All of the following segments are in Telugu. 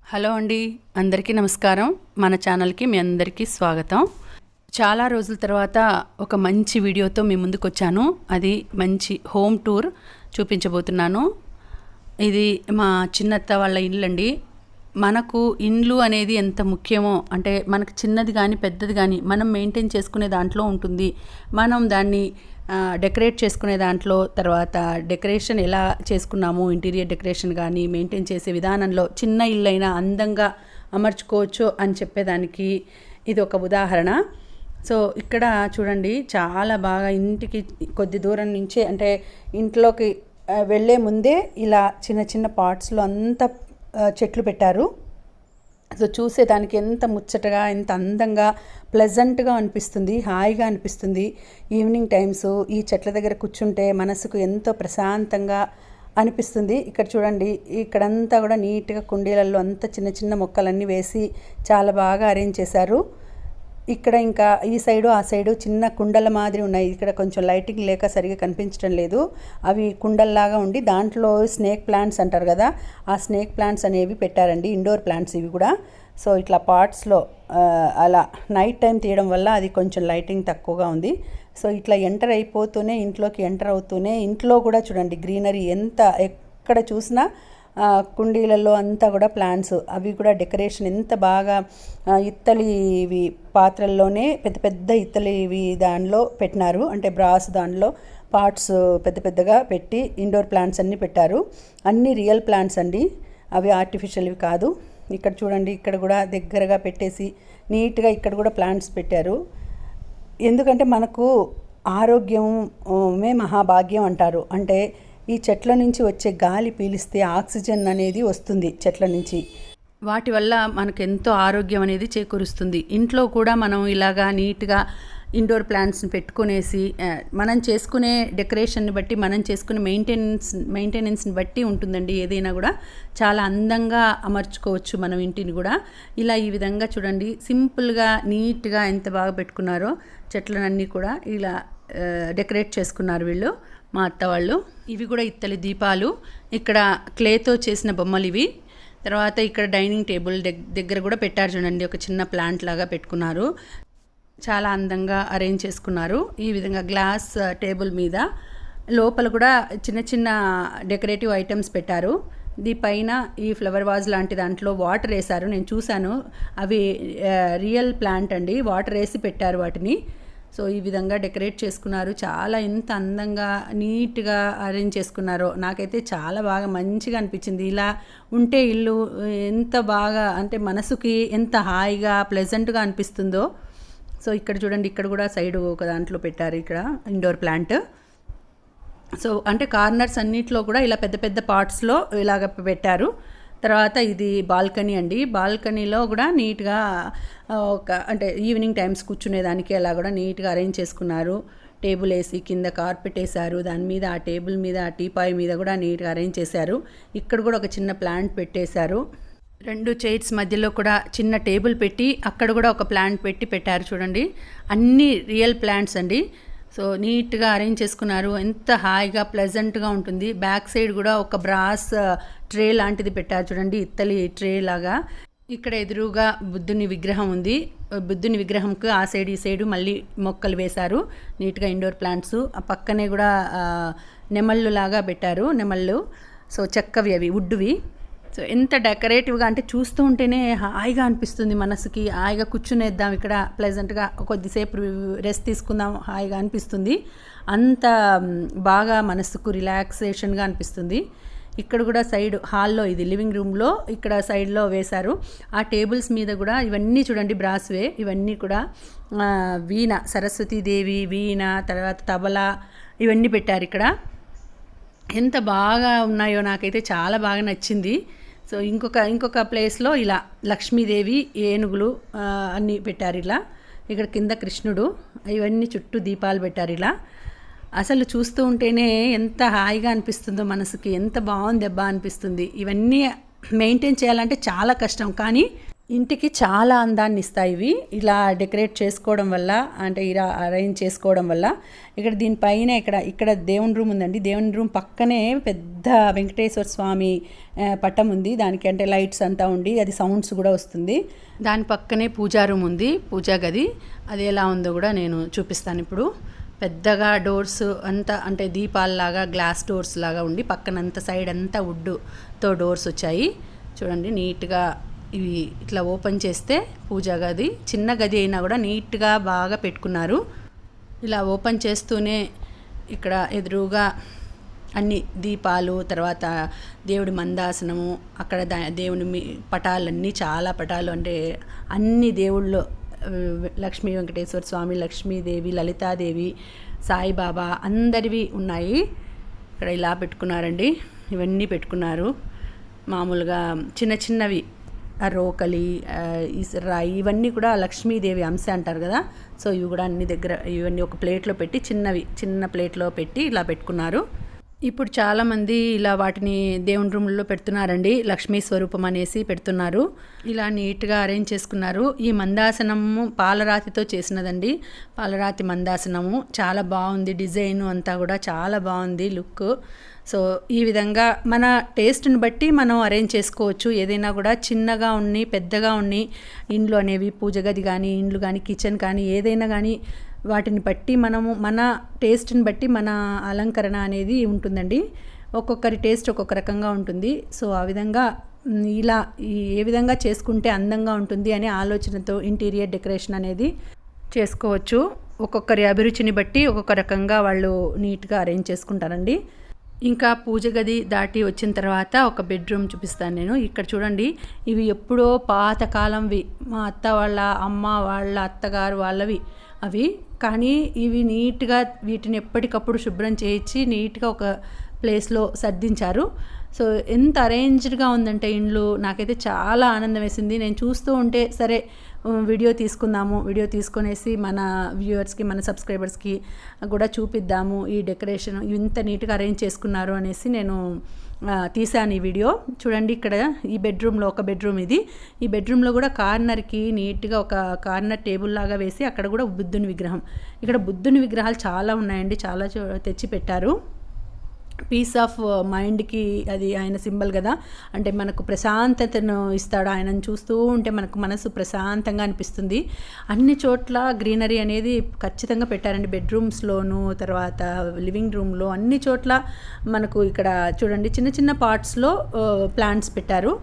హలో అండి, అందరికీ నమస్కారం. మన ఛానల్కి మీ అందరికీ స్వాగతం. చాలా రోజుల తర్వాత ఒక మంచి వీడియోతో మీ ముందుకు వచ్చాను. అది మంచి హోమ్ టూర్ చూపించబోతున్నాను. ఇది మా చిన్నత్త వాళ్ళ ఇల్లు అండి. మనకు ఇండ్లు అనేది ఎంత ముఖ్యమో, అంటే మనకు చిన్నది కానీ పెద్దది కానీ మనం మెయింటైన్ చేసుకునే దాంట్లో ఉంటుంది. మనం దాన్ని డెకరేట్ చేసుకునే దాంట్లో, తర్వాత డెకరేషన్ ఎలా చేసుకున్నాము, ఇంటీరియర్ డెకరేషన్ కానీ మెయింటైన్ చేసే విధానంలో చిన్న ఇల్లు అయినా అందంగా అమర్చుకోవచ్చు అని చెప్పేదానికి ఇది ఒక ఉదాహరణ. సో ఇక్కడ చూడండి, చాలా బాగా ఇంటికి కొద్ది దూరం నుంచే, అంటే ఇంట్లోకి వెళ్ళే ముందే ఇలా చిన్న చిన్న పాట్స్లో అంతా చెట్లు పెట్టారు. సో చూసేదానికి ఎంత ముచ్చటగా, ఎంత అందంగా, ప్లెజెంట్గా అనిపిస్తుంది, హాయిగా అనిపిస్తుంది. ఈవినింగ్ టైమ్స్ ఈ చెట్ల దగ్గర కూర్చుంటే మనసుకు ఎంతో ప్రశాంతంగా అనిపిస్తుంది. ఇక్కడ చూడండి, ఇక్కడంతా కూడా నీట్గా కుండీలలో అంతా చిన్న చిన్న మొక్కలన్నీ వేసి చాలా బాగా అరేంజ్ చేశారు. ఇక్కడ ఇంకా ఈ సైడు ఆ సైడు చిన్న కుండల మాదిరి ఉన్నాయి. ఇక్కడ కొంచెం లైటింగ్ లేక సరిగా కనిపించడం లేదు. అవి కుండల్లాగా ఉండి దాంట్లో స్నేక్ ప్లాంట్స్ అంటారు కదా, ఆ స్నేక్ ప్లాంట్స్ అనేవి పెట్టారండి. ఇండోర్ ప్లాంట్స్ ఇవి కూడా. సో ఇట్లా పాట్స్లో అలా నైట్ టైం తీయడం వల్ల అది కొంచెం లైటింగ్ తక్కువగా ఉంది. సో ఇట్లా ఎంటర్ అయిపోతూనే, ఇంట్లోకి ఎంటర్ అవుతూనే ఇంట్లో కూడా చూడండి గ్రీనరీ, ఎంత ఎక్కడ చూసినా కుండీలలో అంతా కూడా ప్లాంట్స్, అవి కూడా డెకరేషన్ ఎంత బాగా ఇత్తలివి పాత్రల్లోనే పెద్ద పెద్ద ఇత్తలివి దానిలో పెట్టినారు. అంటే బ్రాస్ దానిలో పాట్స్ పెద్ద పెద్దగా పెట్టి ఇండోర్ ప్లాంట్స్ అన్నీ పెట్టారు. అన్నీ రియల్ ప్లాంట్స్ అండి, అవి ఆర్టిఫిషియల్వి కాదు. ఇక్కడ చూడండి, ఇక్కడ కూడా దగ్గరగా పెట్టేసి నీట్గా ఇక్కడ కూడా ప్లాంట్స్ పెట్టారు. ఎందుకంటే మనకు ఆరోగ్యమే మహాభాగ్యం అంటారు. అంటే ఈ చెట్ల నుంచి వచ్చే గాలి పీలిస్తే ఆక్సిజన్ అనేది వస్తుంది చెట్ల నుంచి. వాటి వల్ల మనకు ఎంతో ఆరోగ్యం అనేది చేకూరుస్తుంది. ఇంట్లో కూడా మనం ఇలాగా నీట్గా ఇండోర్ ప్లాంట్స్ని పెట్టుకునేసి మనం చేసుకునే డెకరేషన్ని బట్టి, మనం చేసుకునే మెయింటెనెన్స్ని బట్టి ఉంటుందండి. ఏదైనా కూడా చాలా అందంగా అమర్చుకోవచ్చు మనం ఇంటిని కూడా. ఇలా ఈ విధంగా చూడండి, సింపుల్గా నీట్గా ఎంత బాగా పెట్టుకున్నారో చెట్లనన్నీ కూడా ఇలా డెకరేట్ చేసుకున్నారు వీళ్ళు, మా అత్త వాళ్ళు. ఇవి కూడా ఇత్తలి దీపాలు, ఇక్కడ క్లేతో చేసిన బొమ్మలు ఇవి. తర్వాత ఇక్కడ డైనింగ్ టేబుల్ దగ్గర కూడా పెట్టారు చూడండి, ఒక చిన్న ప్లాంట్ లాగా పెట్టుకున్నారు. చాలా అందంగా అరేంజ్ చేసుకున్నారు. ఈ విధంగా గ్లాస్ టేబుల్ మీద లోపల కూడా చిన్న చిన్న డెకరేటివ్ ఐటమ్స్ పెట్టారు. దీనిపైన ఈ ఫ్లవర్ వాజ్ లాంటి దాంట్లో వాటర్ వేశారు, నేను చూశాను. అవి రియల్ ప్లాంట్ అండి, వాటర్ వేసి పెట్టారు వాటిని. సో ఈ విధంగా డెకరేట్ చేసుకున్నారు. చాలా ఎంత అందంగా నీట్గా అరేంజ్ చేసుకున్నారో నాకైతే చాలా బాగా మంచిగా అనిపించింది. ఇలా ఉంటే ఇల్లు ఎంత బాగా, అంటే మనసుకి ఎంత హాయిగా ప్లెజెంట్గా అనిపిస్తుందో. సో ఇక్కడ చూడండి, ఇక్కడ కూడా సైడ్ ఒక దాంట్లో పెట్టారు ఇక్కడ ఇండోర్ ప్లాంట్. సో అంటే కార్నర్స్ అన్నిట్లో కూడా ఇలా పెద్ద పెద్ద పార్ట్స్లో ఇలాగ పెట్టారు. తర్వాత ఇది బాల్కనీ అండి. బాల్కనీలో కూడా నీట్గా అంటే ఈవినింగ్ టైమ్స్ కూర్చునేదానికి అలా కూడా నీట్గా అరేంజ్ చేసుకున్నారు. టేబుల్ వేసి కింద కార్పెట్ వేశారు, దాని మీద ఆ టేబుల్ మీద ఆ టీపాయ్ మీద కూడా నీట్గా అరేంజ్ చేశారు. ఇక్కడ కూడా ఒక చిన్న ప్లాంట్ పెట్టేశారు. 2 చైర్స్ మధ్యలో కూడా చిన్న టేబుల్ పెట్టి అక్కడ కూడా ఒక ప్లాంట్ పెట్టారు చూడండి. అన్నీ రియల్ ప్లాంట్స్ అండి. సో నీట్గా అరేంజ్ చేసుకున్నారు. ఎంత హాయిగా ప్లెజెంట్గా ఉంటుంది. బ్యాక్ సైడ్ కూడా ఒక బ్రాస్ ట్రే లాంటిది పెట్టారు చూడండి, ఇత్తలి ట్రే లాగా. ఇక్కడ ఎదురుగా బుద్ధుని విగ్రహం ఉంది. బుద్ధుని విగ్రహంకు ఆ సైడ్ ఈ సైడు మళ్ళీ మొక్కలు వేశారు నీట్గా, ఇండోర్ ప్లాంట్స్. ఆ పక్కనే కూడా నెమళ్ళు లాగా పెట్టారు, నెమళ్ళు. సో చెక్కవి, అవి వుడ్వి. సో ఎంత డెకరేటివ్గా, అంటే చూస్తూ ఉంటేనే హాయిగా అనిపిస్తుంది మనసుకి. హాయిగా కూర్చునేద్దాం ఇక్కడ ప్లెజెంట్గా, కొద్దిసేపు రెస్ట్ తీసుకుందాం, హాయిగా అనిపిస్తుంది. అంత బాగా మనసుకు రిలాక్సేషన్గా అనిపిస్తుంది. ఇక్కడ కూడా సైడ్ హాల్లో, ఇది లివింగ్ రూమ్లో ఇక్కడ సైడ్లో వేశారు. ఆ టేబుల్స్ మీద కూడా ఇవన్నీ చూడండి బ్రాస్వే. ఇవన్నీ కూడా వీణ, సరస్వతీదేవి వీణ, తర్వాత తబలా, ఇవన్నీ పెట్టారు ఇక్కడ. ఎంత బాగా ఉన్నాయో, నాకైతే చాలా బాగా నచ్చింది. సో ఇంకొక ప్లేస్లో ఇలా లక్ష్మీదేవి, ఏనుగులు అన్నీ పెట్టారు ఇలా. ఇక్కడ కింద కృష్ణుడు, ఇవన్నీ చుట్టూ దీపాలు పెట్టారు ఇలా. అసలు చూస్తూ ఉంటేనే ఎంత హాయిగా అనిపిస్తుందో మనసుకి, ఎంత బాగుంది అబ్బా అనిపిస్తుంది. ఇవన్నీ మెయింటైన్ చేయాలంటే చాలా కష్టం, కానీ ఇంటికి చాలా అందాన్ని ఇస్తాయి ఇవి ఇలా డెకరేట్ చేసుకోవడం వల్ల, అంటే ఇలా అరేంజ్ చేసుకోవడం వల్ల. ఇక్కడ దీనిపైన ఇక్కడ దేవుని రూమ్ ఉందండి. దేవుని రూమ్ పక్కనే పెద్ద వెంకటేశ్వర స్వామి పటం ఉంది. దానికి అంటే లైట్స్ అంతా ఉండి అది సౌండ్స్ కూడా వస్తుంది. దాని పక్కనే పూజా రూమ్ ఉంది, పూజా గది. అది ఎలా ఉందో కూడా నేను చూపిస్తాను ఇప్పుడు. పెద్దగా డోర్స్ అంతా అంటే దీపాలలాగా గ్లాస్ డోర్స్ లాగా ఉండి పక్కనంతా సైడ్ అంతా వుడ్తో డోర్స్ వచ్చాయి. చూడండి నీట్గా ఇవి ఇట్లా ఓపెన్ చేస్తే పూజా గది, చిన్న గది అయినా కూడా నీట్గా బాగా పెట్టుకున్నారు. ఇలా ఓపెన్ చేస్తూనే ఇక్కడ ఎదురుగా అన్ని దీపాలు, తర్వాత దేవుడి మందాసనము, అక్కడ దేవుని పటాలన్నీ చాలా పటాలు, అంటే అన్ని దేవుళ్ళు లక్ష్మీ వెంకటేశ్వర స్వామి, లక్ష్మీదేవి, లలితాదేవి, సాయిబాబా అందరివి ఉన్నాయి. ఇక్కడ ఇలా పెట్టుకున్నారండి. ఇవన్నీ పెట్టుకున్నారు. మామూలుగా చిన్న చిన్నవి రోకలి, రాయి ఇవన్నీ కూడా లక్ష్మీదేవి అంశ అంటారు కదా. సో ఇవి కూడా అన్ని దగ్గర ఇవన్నీ ఒక ప్లేట్లో పెట్టి చిన్న ప్లేట్లో పెట్టి ఇలా పెట్టుకున్నారు. ఇప్పుడు చాలామంది ఇలా వాటిని దేవుని రూమ్లో పెడుతున్నారండి. లక్ష్మీ స్వరూపం అనేసి పెడుతున్నారు. ఇలా నీట్గా అరేంజ్ చేసుకున్నారు. ఈ మందాసనము పాలరాతితో చేసినదండి. పాలరాతి మందాసనము చాలా బాగుంది. డిజైన్ అంతా కూడా చాలా బాగుంది లుక్. సో ఈ విధంగా మన టేస్ట్ని బట్టి మనం అరేంజ్ చేసుకోవచ్చు. ఏదైనా కూడా చిన్నగా ఉన్ని పెద్దగా ఉన్ని ఇండ్లు అనేవి, పూజ గది కానీ ఇండ్లు కానీ కిచెన్ కానీ ఏదైనా కానీ వాటిని బట్టి మనము మన టేస్ట్ని బట్టి మన అలంకరణ అనేది ఉంటుందండి. ఒక్కొక్కరి టేస్ట్ ఒక్కొక్క రకంగా ఉంటుంది. సో ఆ విధంగా ఇలా ఏ విధంగా చేసుకుంటే అందంగా ఉంటుంది అనే ఆలోచనతో ఇంటీరియర్ డెకరేషన్ అనేది చేసుకోవచ్చు. ఒక్కొక్కరి అభిరుచిని బట్టి ఒక్కొక్క రకంగా వాళ్ళు నీట్గా అరేంజ్ చేసుకుంటారండి. ఇంకా పూజ గది దాటి వచ్చిన తర్వాత ఒక బెడ్రూమ్ చూపిస్తాను నేను. ఇక్కడ చూడండి, ఇవి ఎప్పుడో పాతకాలంవి, మా అత్త వాళ్ళ అమ్మ వాళ్ళ అత్తగారు వాళ్ళవి అవి. కానీ ఇవి నీట్గా వీటిని ఎప్పటికప్పుడు శుభ్రం చేయించి నీట్గా ఒక ప్లేస్లో సర్దించారు. సో ఎంత అరేంజ్డ్గా ఉందంటే ఇండ్లు, నాకైతే చాలా ఆనందం వేసింది. నేను చూస్తూ ఉంటే సరే వీడియో తీసుకుందాము, వీడియో తీసుకునేసి మన వ్యూవర్స్కి, మన సబ్స్క్రైబర్స్కి కూడా చూపిద్దాము ఈ డెకరేషన్ ఇంత నీట్గా అరేంజ్ చేసుకున్నారు అనేసి నేను తీశాను ఈ వీడియో. చూడండి ఇక్కడ ఈ బెడ్రూమ్లో ఒక బెడ్రూమ్ ఇది. ఈ బెడ్రూమ్లో కూడా కార్నర్కి నీట్గా ఒక కార్నర్ టేబుల్ లాగా వేసి అక్కడ కూడా బుద్ధుని విగ్రహం. ఇక్కడ బుద్ధుని విగ్రహాలు చాలా ఉన్నాయండి, చాలా తెచ్చి పెట్టారు. పీస్ ఆఫ్ మైండ్కి అది ఆయన సింబల్ కదా, అంటే మనకు ప్రశాంతతను ఇస్తాడు. ఆయనను చూస్తూ ఉంటే మనకు మనసు ప్రశాంతంగా అనిపిస్తుంది. అన్ని చోట్ల గ్రీనరీ అనేది ఖచ్చితంగా పెట్టారండి. బెడ్రూమ్స్లోను, తర్వాత లివింగ్ రూమ్లో, అన్ని చోట్ల మనకు ఇక్కడ చూడండి చిన్న చిన్న పార్ట్స్లో ప్లాంట్స్ పెట్టారు.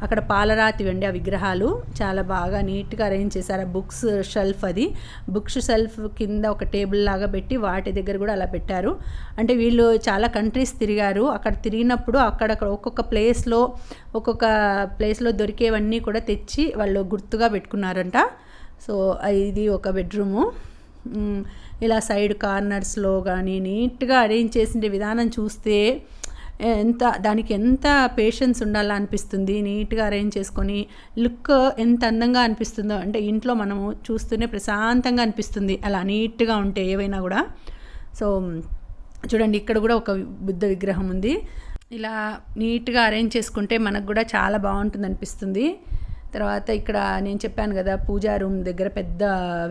అక్కడ పాలరాతివండి ఆ విగ్రహాలు, చాలా బాగా నీట్గా అరేంజ్ చేశారు. ఆ బుక్స్ షెల్ఫ్, అది బుక్స్ షెల్ఫ్ కింద ఒక టేబుల్ లాగా పెట్టి వాటి దగ్గర కూడా అలా పెట్టారు. అంటే వీళ్ళు చాలా కంట్రీస్ తిరిగారు. అక్కడ తిరిగినప్పుడు అక్కడక్కడ ఒక్కొక్క ప్లేస్లో దొరికేవన్నీ కూడా తెచ్చి వాళ్ళు గుర్తుగా పెట్టుకున్నారంట. సో ఇది ఒక బెడ్రూము. ఇలా సైడ్ కార్నర్స్లో కానీ నీట్గా అరేంజ్ చేసిన విధానం చూస్తే దానికి ఎంత పేషెన్స్ ఉండాలా అనిపిస్తుంది. నీట్గా అరేంజ్ చేసుకొని లుక్ ఎంత అందంగా అనిపిస్తుందో, అంటే ఇంట్లో మనము చూస్తూనే ప్రశాంతంగా అనిపిస్తుంది అలా నీట్గా ఉంటే ఏవైనా కూడా. సో చూడండి ఇక్కడ కూడా ఒక బుద్ధ విగ్రహం ఉంది. ఇలా నీట్గా అరేంజ్ చేసుకుంటే మనకు కూడా చాలా బాగుంటుంది అనిపిస్తుంది. తర్వాత ఇక్కడ నేను చెప్పాను కదా పూజా రూమ్ దగ్గర పెద్ద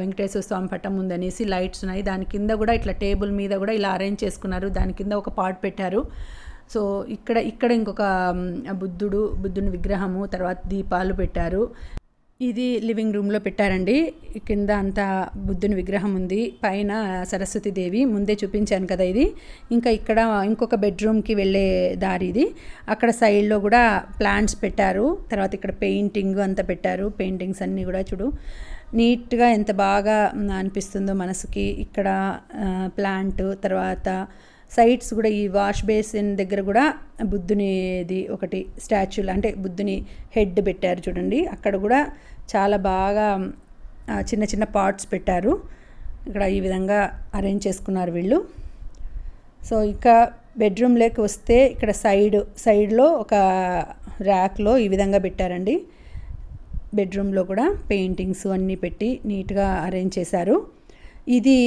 వెంకటేశ్వర స్వామి పటం ఉందనేసి లైట్స్ ఉన్నాయి. దాని కింద కూడా ఇట్లా టేబుల్ మీద కూడా ఇలా అరేంజ్ చేసుకున్నారు. దాని కింద ఒక పాట్ పెట్టారు. సో ఇక్కడ ఇంకొక బుద్ధుని విగ్రహము, తర్వాత దీపాలు పెట్టారు. ఇది లివింగ్ రూమ్లో పెట్టారండి. కింద అంతా బుద్ధుని విగ్రహం ఉంది, పైన సరస్వతీదేవి ముందే చూపించాను కదా ఇది. ఇంకా ఇక్కడ ఇంకొక బెడ్రూమ్కి వెళ్ళే దారి ఇది. అక్కడ సైడ్లో కూడా ప్లాంట్స్ పెట్టారు. తర్వాత ఇక్కడ పెయింటింగ్ అంతా పెట్టారు. పెయింటింగ్స్ అన్నీ కూడా చూడు నీట్గా ఎంత బాగా అనిపిస్తుందో మనసుకి. ఇక్కడ ప్లాంట్, తర్వాత సైడ్స్ కూడా ఈ వాష్ బేసిన్ దగ్గర కూడా బుద్ధునిది ఒకటి స్టాచ్యూలు, అంటే బుద్ధుని హెడ్ పెట్టారు చూడండి. అక్కడ కూడా చాలా బాగా చిన్న చిన్న పార్ట్స్ పెట్టారు. ఇక్కడ ఈ విధంగా అరేంజ్ చేసుకున్నారు వీళ్ళు. సో ఇక బెడ్రూమ్లోకి వస్తే ఇక్కడ సైడ్లో ఒక ర్యాక్లో ఈ విధంగా పెట్టారండి. బెడ్రూమ్లో కూడా పెయింటింగ్స్ అన్నీ పెట్టి నీట్గా అరేంజ్ చేశారు. ఇది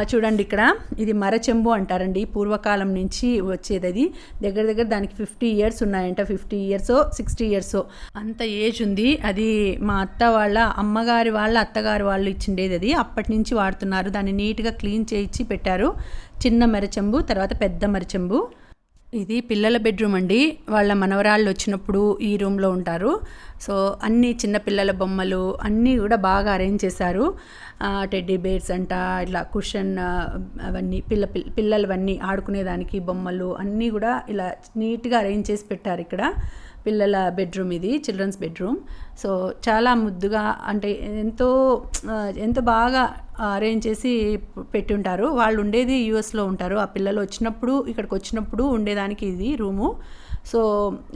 చూడండి, ఇక్కడ ఇది మరచెంబు అంటారండి. పూర్వకాలం నుంచి వచ్చేది అది. దగ్గర దగ్గర దానికి 50 ఇయర్స్ ఉన్నాయంట. 50 ఇయర్సో 60 ఇయర్సో అంత ఏజ్ ఉంది. అది మా అత్త వాళ్ళ అమ్మగారి వాళ్ళ అత్తగారు వాళ్ళు ఇచ్చిండేది. అది అప్పటి నుంచి వాడుతున్నారు. దాన్ని నీట్గా క్లీన్ చేయించి పెట్టారు. చిన్న మరచెంబు, తర్వాత పెద్ద మరచెంబు. ఇది పిల్లల బెడ్రూమ్ అండి. వాళ్ళ మనవరాళ్ళు వచ్చినప్పుడు ఈ రూమ్లో ఉంటారు. సో అన్ని చిన్న పిల్లల బొమ్మలు అన్నీ కూడా బాగా అరేంజ్ చేశారు. టెడ్డీ బేర్స్ అంట, ఇట్లా కుషన్ అవన్నీ పిల్లలవన్నీ ఆడుకునేదానికి బొమ్మలు అన్నీ కూడా ఇలా నీట్గా అరేంజ్ చేసి పెట్టారు. ఇక్కడ పిల్లల బెడ్రూమ్, ఇది చిల్డ్రన్స్ బెడ్రూమ్. సో చాలా ముద్దుగా, అంటే ఎంతో బాగా అరేంజ్ చేసి పెట్టుంటారు. వాళ్ళు ఉండేది యూఎస్లో ఉంటారు. ఆ పిల్లలు వచ్చినప్పుడు ఇక్కడికి వచ్చినప్పుడు ఉండేదానికి ఇది రూము. సో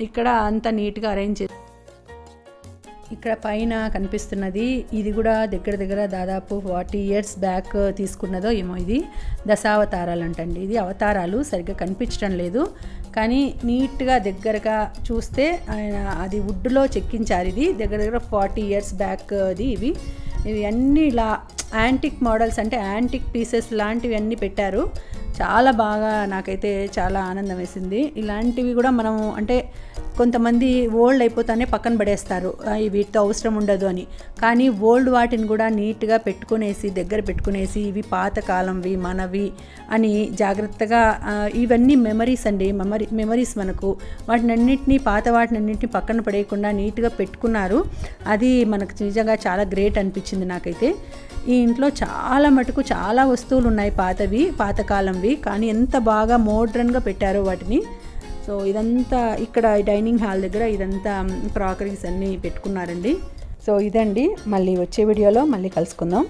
ఇక్కడ అంతా నీట్గా అరేంజ్ చేసి, ఇక్కడ పైన కనిపిస్తున్నది ఇది కూడా దగ్గర దగ్గర దాదాపు 40 ఇయర్స్ బ్యాక్ తీసుకున్నదో ఏమో. ఇది దశావతారాలు అంటండి. ఇది అవతారాలు సరిగ్గా కనిపించడం లేదు, కానీ నీట్గా దగ్గరగా చూస్తే ఆయన అది వుడ్లో చెక్కించారు. ఇది దగ్గర దగ్గర 40 ఇయర్స్ బ్యాక్ అది. ఇవి అన్నీ ఇలా యాంటిక్ మోడల్స్, అంటే యాంటిక్ పీసెస్ లాంటివి అన్నీ పెట్టారు. చాలా బాగా, నాకైతే చాలా ఆనందం వేసింది. ఇలాంటివి కూడా మనము, అంటే కొంతమంది ఓల్డ్ అయిపోతానే పక్కన పడేస్తారు, వీటితో అవసరం ఉండదు అని. కానీ ఓల్డ్ వాటిని కూడా నీట్గా పెట్టుకునేసి, దగ్గర పెట్టుకునేసి, ఇవి పాతకాలంవి మనవి అని జాగ్రత్తగా, ఇవన్నీ మెమరీస్ అండి. మెమరీస్ మనకు. వాటినన్నింటినీ, పాత వాటినన్నింటినీ పక్కన పడేయకుండా నీట్గా పెట్టుకున్నారు. అది మనకు నిజంగా చాలా గ్రేట్ అనిపించింది నాకైతే. ఈ ఇంట్లో చాలా మటుకు చాలా వస్తువులు ఉన్నాయి పాతవి, పాతకాలంవి, కానీ ఎంత బాగా మోడ్రన్గా పెట్టారో వాటిని. సో ఇదంతా ఇక్కడ డైనింగ్ హాల్ దగ్గర ఇదంతా క్రాకరీస్ అన్నీ పెట్టుకున్నారండి. సో ఇదండి, మళ్ళీ వచ్చే వీడియోలో మళ్ళీ కలుసుకుందాం.